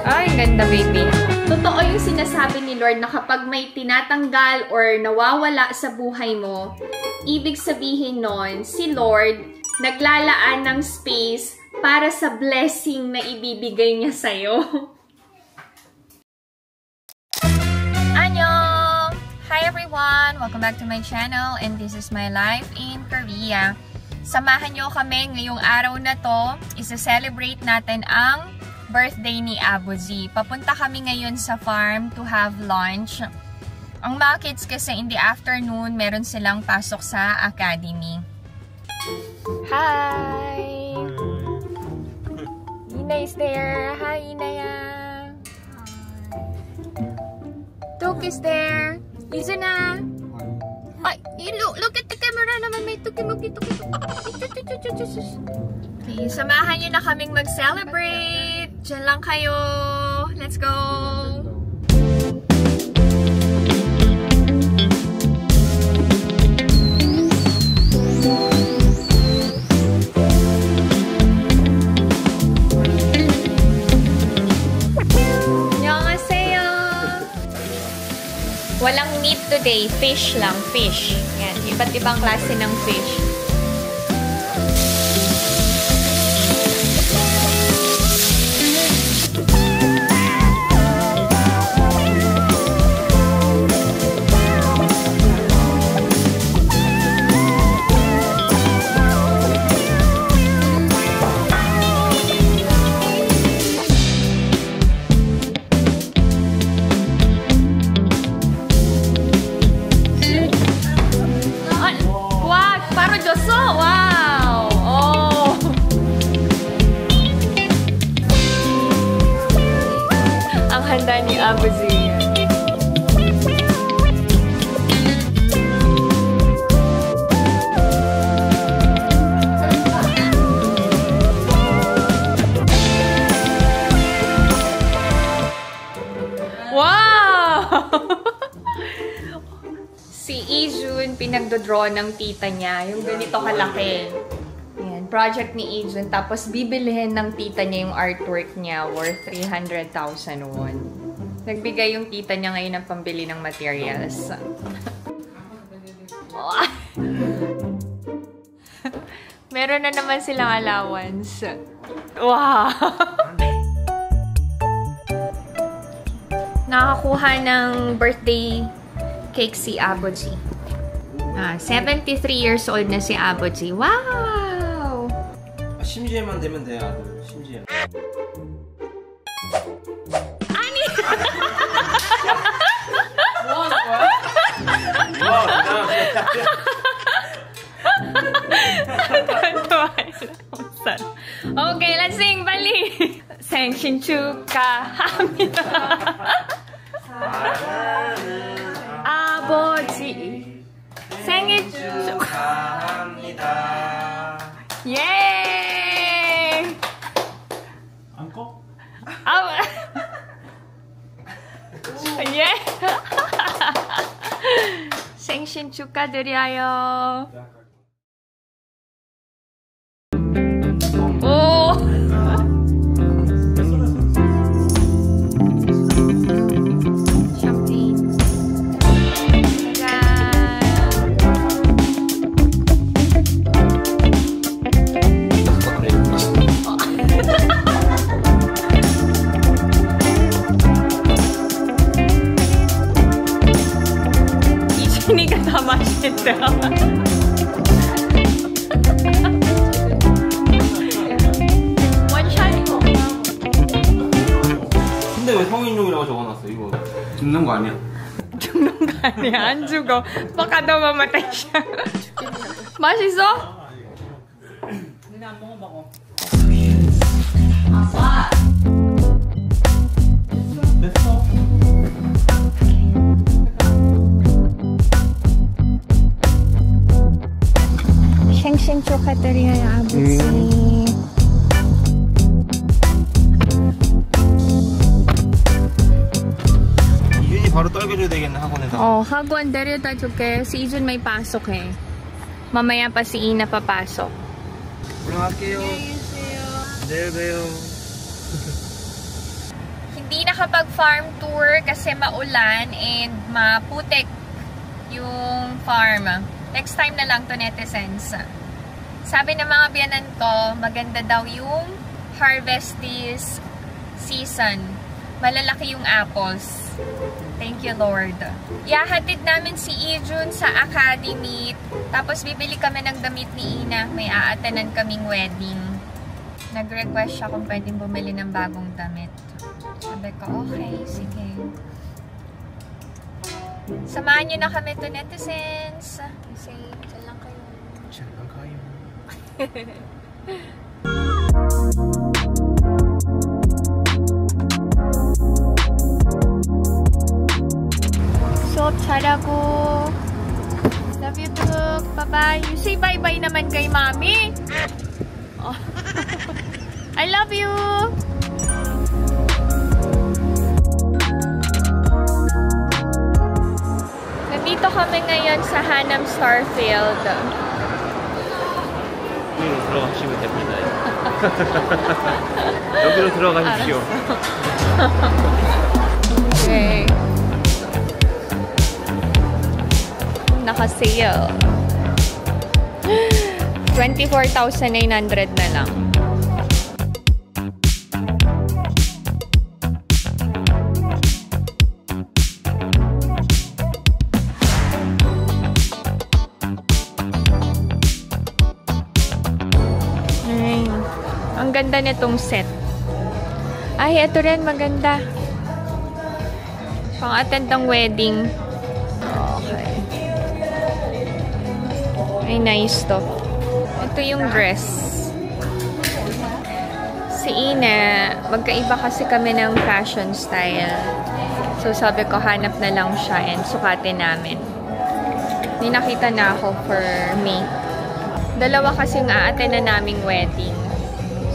Ay, ganda baby. Totoo yung sinasabi ni Lord na kapag may tinatanggal or nawawala sa buhay mo, ibig sabihin nun, si Lord naglalaan ng space para sa blessing na ibibigay niya sa'yo. Annyeong! Hi everyone! Welcome back to my channel and this is my life in Korea. Samahan nyo kami ngayong araw na to. Isa-celebrate natin ang birthday ni Abuzi. Papunta kami ngayon sa farm to have lunch. Ang mga kids kasi in the afternoon, meron silang pasok sa academy. Hi! Ina is there. Hi, Inaya. Tuk is there. Izuna. Ay, look at the camera naman. May tuki-muki. Okay, samahan nyo na kaming mag-celebrate. Diyan lang kayo. Let's go! Annyeonghaseyo! Walang meat today. Fish lang. Fish. Yan. Iba't ibang klase ng fish. Handa ni Abuzi. Wow! Si Ijun, pinagdodraw ng tita niya. Yung ganito kalaki. Yan, project ni Ijun. Tapos bibilihin ng tita niya yung artwork niya worth 300,000 won. Nagbigay yung tita niya ngayon ng pambili ng materials. Meron na naman silang allowance. Wow! Nakakuha ng birthday cake si Abuji. 73 years old na si Abuji. Wow! 심지에만 되면 돼, 아들. 심지에. 아니! 뭐 하는 거야? 와, Okay, let's sing, Bali! 생신 축하합니다. 아버지 생일 축하합니다. 예! 안고? 아, 예! 생신 축하드려요. 오! 이준이가 다 맛있겠다. 원샷. 근데 왜 성인용이라고 적어놨어? 이거 죽는 거 아니야? 죽는 거 아니야. 안 죽어. baka daw mamatay siya. 맛있어? 근데 안 먹어봐. 아빠. 됐어. 생신 축하드려요, 아버지. 이준이 바로 떨겨줘야 되겠네, 학원에서. 학원 데려다 줄게. Si Ijun may pasok eh. Mamaya pa si Ina papasok. 올라갈게요. 내일 봬요. Hindi nakapag-farm tour kasi maulan and maputik yung farm. Next time na lang to, netizens. Sabi ng mga biyanan ko, maganda daw yung harvest this season. Malalaki yung apples. Thank you, Lord. Ihahatid namin si Ijun sa academy. Tapos bibili kami ng damit ni Ina. May aatanan kaming wedding. Nag-request siya kung pwedeng bumili ng bagong damit. Sabi ko, okay, sige. Samahan nyo na kami to, netizens. Kasi, dyan lang kayo. Dyan lang kayo. So, tsarago. Love you too. Bye-bye. You say bye-bye naman kay Mami. Oh. I love you. Nandito kami ngayon sa Hanam Starfield. 여기로 들어가시면 됩니다. 여기로 들어가십시오. Okay. Naka-sale. 24,900 na lang. Ang ganda nitong set. Ay, ito rin maganda. Pang-attend ng wedding. Okay. Ay, nice to. Ito yung dress. Si Ina, magkaiba kasi kami ng fashion style. So, sabi ko, hanap na lang siya and sukatin namin. May nakita na ako for me. Dalawa kasing aattend na naming wedding.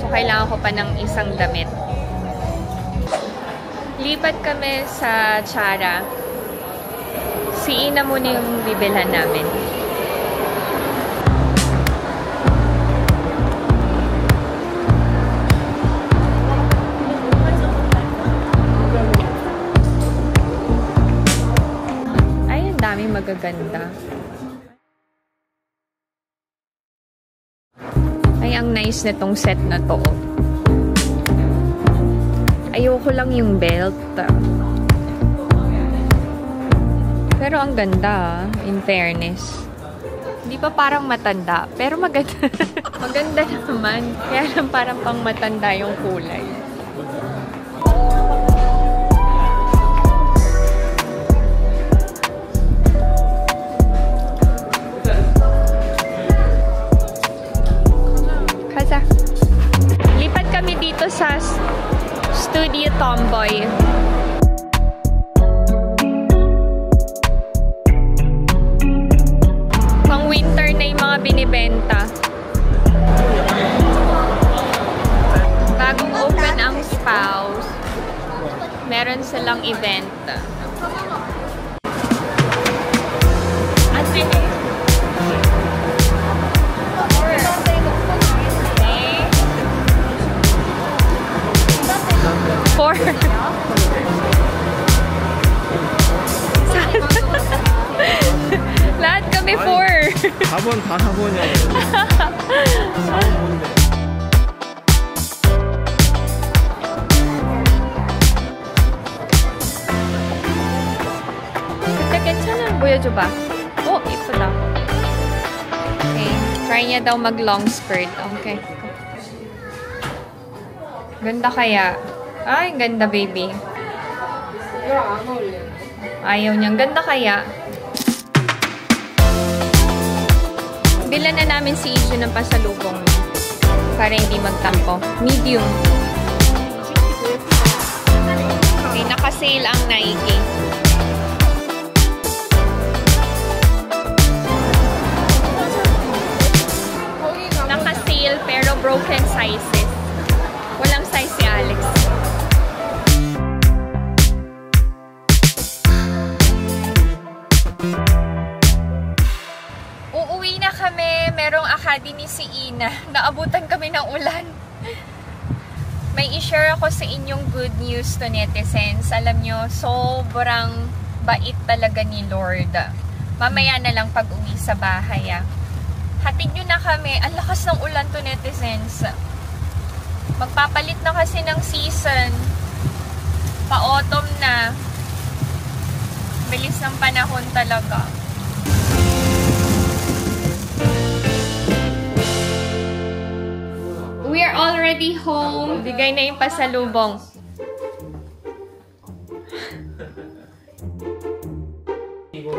So, kailangan ko pa ng isang damit. Lipat kami sa Chara. Si Ina muna yung bibilhan namin. Ay, ang daming magaganda. Ay, ang nice nitong set na to. Ayoko lang yung belt. Pero ang ganda, in fairness. Hindi pa parang matanda, pero maganda. Maganda naman. Kaya lang parang pang matanda yung kulay. Kaza. Lipat kami dito sa Studio Tomboy. Pang winter na yung mga binibenta. Bagong open ang Spouse. Meron silang event. Ate. Four. Lahat kami 4. 4번 다 4번이야. 그때 괜찮아. 보여줘봐. 오, 이쁘다. Okay. Try niya daw mag long skirt. Okay. Ganda kaya. Ay, ganda baby. Ayaw niyang. Ganda kaya. Bilan na namin si Iju ng pasalubong para hindi magtampo. Medium. Okay, naka-sale ang Nike. Naka-sale pero broken sizes. Walang size si Alex. Uuwi na kami, merong academy si Ina. Naabutan kami ng ulan. May i-share ako sa inyong good news to netizens. Alam nyo, sobrang bait talaga ni Lord. Mamaya na lang pag-uwi sa bahay. Hatid nyo na kami. Ang lakas ng ulan to netizens. Magpapalit na kasi ng season. Pa-autumn na. Bilis ng panahon talaga. We are already home. Bigay na yung pasalubong.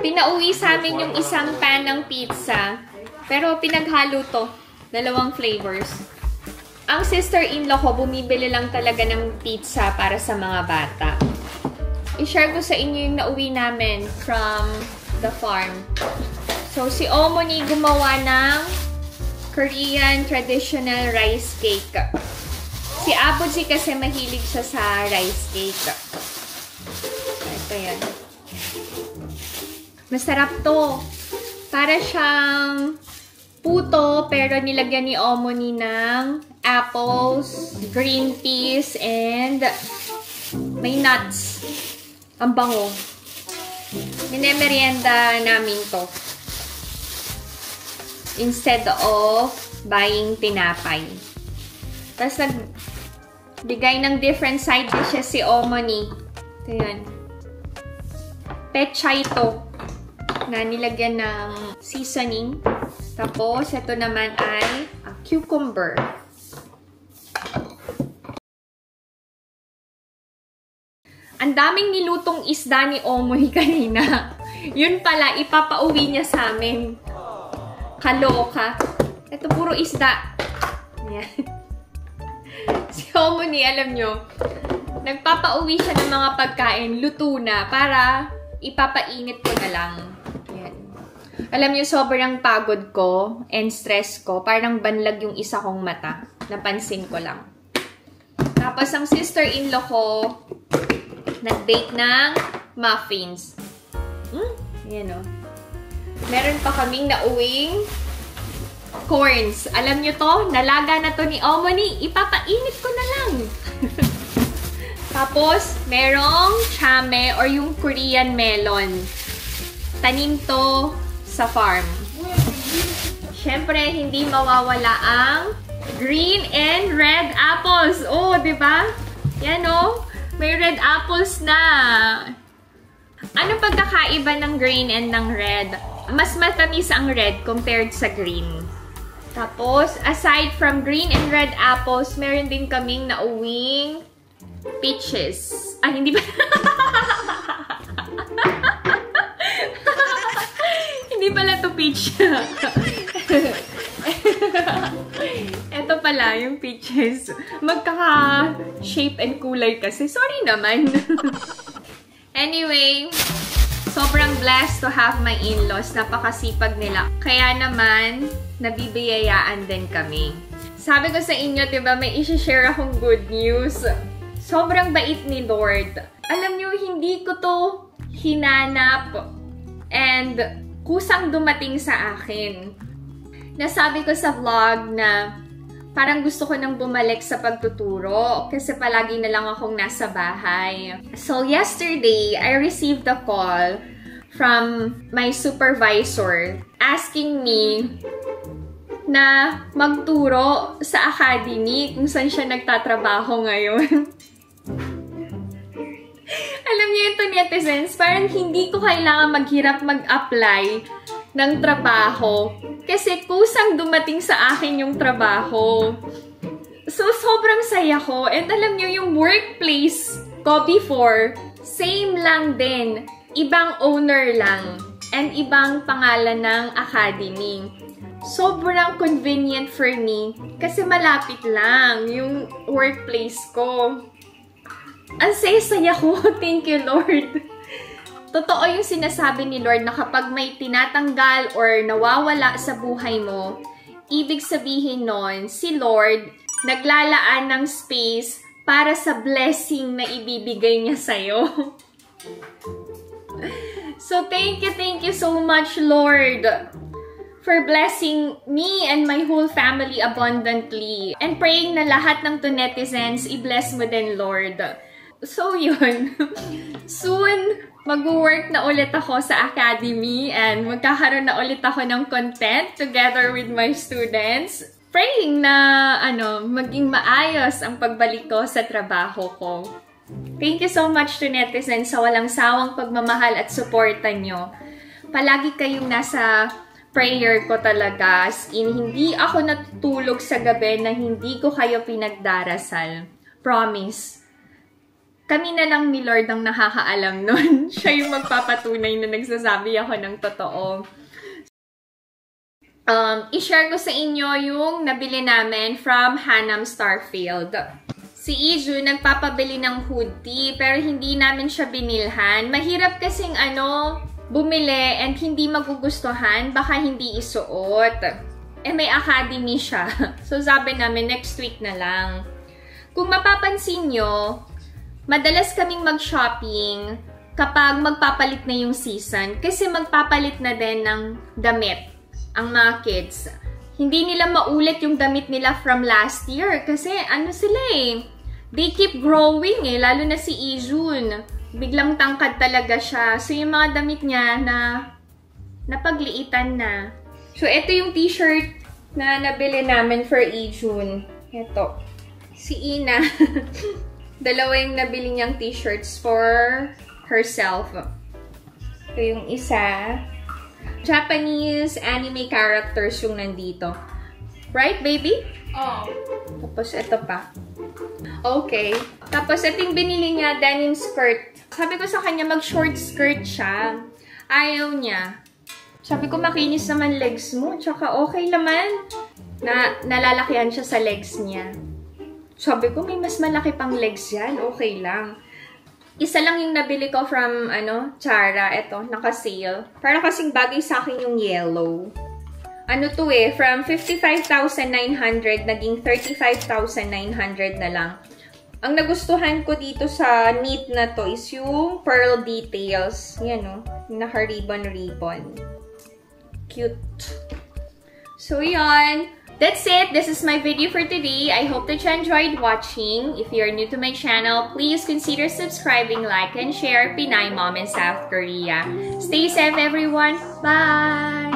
Pinauwi sa amin yung isang pan ng pizza. Pero pinaghalo to. 2 flavors. Ang sister-in-law ko, bumibili lang talaga ng pizza para sa mga bata. I-share ko sa inyo yung nauwi namin from the farm. So, si Omoni gumawa ng Korean traditional rice cake. Si Abuji kasi mahilig siya sa rice cake. Ito yan. Masarap to. Para siyang puto, pero nilagyan ni Omoni ng apples, green peas, and may nuts. Ang bango. Minemerienda namin to. Instead of buying tinapay. Tapos nagbigay ng different side dishes si Omoni. Ito yan. Pechay to. Na nilagyan ng seasoning. Tapos, ito naman ay cucumber. Ang daming nilutong isda ni Omoni kanina. Yun pala, ipapauwi niya sa amin. Kaloka. Ito puro isda. Ayan. Si Omoni, alam nyo, nagpapauwi siya ng mga pagkain, luto na, para ipapainit ko na lang. Ayan. Alam nyo, sobrang pagod ko and stress ko. Parang banlag yung isa kong mata. Napansin ko lang. Tapos, ang sister-in-law ko, nag-bake ng muffins. Ayan o. Meron pa kaming nauwing corns. Alam nyo to, nalaga na to ni Omoni. Ipapainit ko na lang. Tapos, merong chame or yung Korean melon. Tanim to sa farm. Siyempre, hindi mawawala ang green and red apples. Oh, diba? Yan oh. May red apples na. Ano pagkakaiba ng green and ng red? Mas matamis ang red compared sa green. Tapos, aside from green and red apples, meron din kaming nauwing peaches. Ah, hindi ba? Hindi pala to peach. Ito pala, yung peaches. Magkaka-shape and kulay kasi. Sorry naman. Anyway, sobrang blessed to have my in-laws. Napakasipag nila. Kaya naman, nabibiyayaan din kami. Sabi ko sa inyo, diba, may isi-share akong good news. Sobrang bait ni Lord. Alam nyo, hindi ko to hinanap and kusang dumating sa akin. Nasabi ko sa vlog na parang gusto ko nang bumalik sa pagtuturo kasi palagi na lang akong nasa bahay. So yesterday, I received a call from my supervisor asking me na magturo sa academy kung saan siya nagtatrabaho ngayon. Alam niyo ito, netizens, parang hindi ko kailangan maghirap mag-apply ng trabaho kasi kusang dumating sa akin yung trabaho. So, sobrang saya ko. And alam niyo, yung workplace ko before, same lang din. Ibang owner lang. And ibang pangalan ng academy. Sobrang convenient for me kasi malapit lang yung workplace ko. Ang saya-saya ko. Thank you, Lord. Totoo yung sinasabi ni Lord na kapag may tinatanggal or nawawala sa buhay mo, ibig sabihin nun, si Lord naglalaan ng space para sa blessing na ibibigay niya sa'yo. So, thank you so much, Lord. for blessing me and my whole family abundantly. And praying na lahat ng to netizens, i-bless mo din, Lord. So, yun. Soon, mag-work na ulit ako sa academy and magkakaroon na ulit ako ng content together with my students. Praying na, maging maayos ang pagbalik ko sa trabaho ko. Thank you so much to netizens sa walang sawang pagmamahal at suporta nyo. Palagi kayong nasa prayer ko talaga. As in, hindi ako natutulog sa gabi na hindi ko kayo pinagdarasal. Promise. Kami na lang ni Lord ang nakakaalam nun. Siya yung magpapatunay na nagsasabi ako ng totoo. I-share ko sa inyo yung nabili namin from Hanam Starfield. Si Iju nagpapabili ng hoodie pero hindi namin siya binilhan. Mahirap kasing bumili and hindi magugustuhan, baka hindi isuot. May academy siya. So sabi namin next week na lang. Kung mapapansin nyo, madalas kaming mag-shopping kapag magpapalit na yung season. Kasi magpapalit na din ng damit ang mga kids. Hindi nila maulit yung damit nila from last year. Kasi sila they keep growing lalo na si Ijun. Biglang tangkad talaga siya. So, yung mga damit niya napagliitan na. So, ito yung t-shirt na nabili namin for Ijun. Ito. Si Ina. Dalawa yung nabili niyang t-shirts for herself. Ito yung isa. Japanese anime characters yung nandito. Right, baby? Oh. Tapos, ito pa. Okay. Tapos, ito yung binili niya, denim skirt. Sabi ko sa kanya, mag-short skirt siya. Ayaw niya. Sabi ko, makinis naman legs mo. Tsaka, okay naman. Nalalakihan siya sa legs niya. Sabi ko, may mas malaki pang legs yan. Okay lang. Isa lang yung nabili ko from, Chara. Ito, naka-sale. Para kasing bagay sa akin yung yellow. From 55,900, naging 35,900 na lang. Ang nagustuhan ko dito sa knit na to is yung pearl details. Yan, naka-ribbon-ribbon. Cute. So, yan. That's it. This is my video for today. I hope that you enjoyed watching. If you're new to my channel, please consider subscribing, like, and share. Pinay Mom in South Korea. Stay safe, everyone. Bye!